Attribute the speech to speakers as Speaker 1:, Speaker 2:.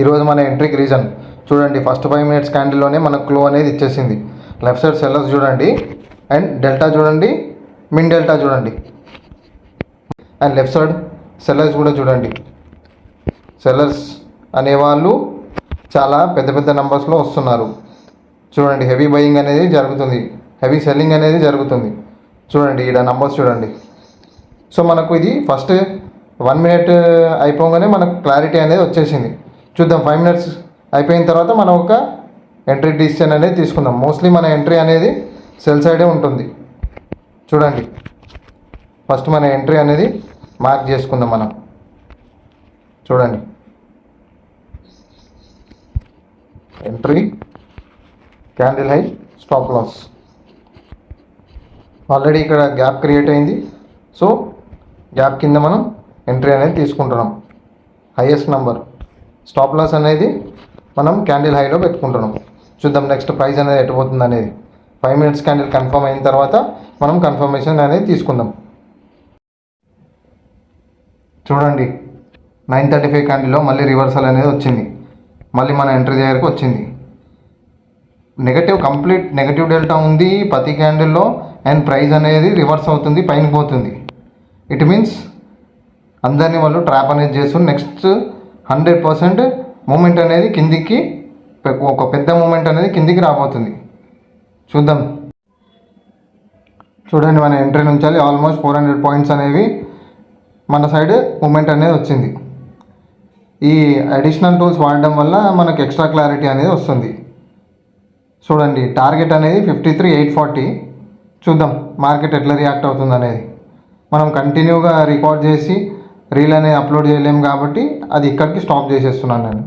Speaker 1: ఈరోజు మన ఎంట్రీకి రీజన్ చూడండి. ఫస్ట్ 5 మినిట్స్ క్యాండిల్లోనే మనకు క్లో అనేది ఇచ్చేసింది. లెఫ్ట్ సైడ్ సెల్లర్స్ చూడండి, అండ్ డెల్టా చూడండి, మిన్ డెల్టా చూడండి, అండ్ లెఫ్ట్ సైడ్ సెల్లర్స్ కూడా చూడండి. సెల్లర్స్ అనేవాళ్ళు చాలా పెద్ద పెద్ద నెంబర్స్లో వస్తున్నారు. చూడండి, హెవీ బయింగ్ అనేది జరుగుతుంది, హెవీ సెల్లింగ్ అనేది జరుగుతుంది. చూడండి ఈడ నంబర్స్ చూడండి. సో మనకు ఇది ఫస్ట్ 1 మినిట్ అయిపోగానే మనకు క్లారిటీ అనేది వచ్చేసింది. చూద్దాం 5 మినిట్స్ అయిపోయిన తర్వాత మనం ఒక ఎంట్రీ డిసిషన్ అనేది తీసుకుందాం. మోస్ట్లీ మన ఎంట్రీ అనేది సెల్ సైడే ఉంటుంది. చూడండి, ఫస్ట్ మన ఎంట్రీ అనేది మార్క్ చేసుకుందాం మనం. చూడండి, entry, candle high, stop loss. Already ఇక్కడ గ్యాప్ క్రియేట్ అయింది. సో గ్యాప్ కింద మనం ఎంట్రీ అనేది తీసుకుంటున్నాం. హైయెస్ట్ నెంబర్ స్టాప్ లాస్ అనేది మనం క్యాండిల్ హైలో పెట్టుకుంటున్నాం. చూద్దాం నెక్స్ట్ ప్రైస్ అనేది ఎట్టుపోతుంది అనేది. 5 మినిట్స్ క్యాండిల్ కన్ఫర్మ్ అయిన తర్వాత మనం కన్ఫర్మేషన్ అనేది తీసుకుందాం. చూడండి, 9:35 క్యాండిల్లో మళ్ళీ రివర్సల్ అనేది వచ్చింది. మళ్ళీ మన ఎంట్రీ దగ్గరకు వచ్చింది. కంప్లీట్ నెగటివ్ డెల్టా ఉంది ప్రతి క్యాండిల్లో, అండ్ ప్రైస్ అనేది రివర్స్ అవుతుంది, పైన పోతుంది. ఇట్ మీన్స్ అందరినీ వాళ్ళు ట్రాప్ అనేది చేస్తున్నారు. నెక్స్ట్ 100% మూమెంట్ అనేది కిందికి, ఒక పెద్ద మూమెంట్ అనేది కిందికి రాబోతుంది. చూద్దాం. చూడండి, మన ఎంట్రీ నుంచి ఆల్మోస్ట్ 400 పాయింట్స్ అనేవి మన సైడ్ మూమెంట్ అనేది వచ్చింది. ఈ అడిషనల్ టూల్స్ వాడడం వల్ల మనకు ఎక్స్ట్రా క్లారిటీ అనేది వస్తుంది. చూడండి, టార్గెట్ అనేది 53,840. చూద్దాం మార్కెట్ ఎట్లా రియాక్ట్ అవుతుంది అనేది. మనం కంటిన్యూగా రికార్డ్ చేసి రీల్ అనేది అప్లోడ్ చేయలేము కాబట్టి అది ఇక్కడికి స్టాప్ చేసేస్తున్నాను నేను.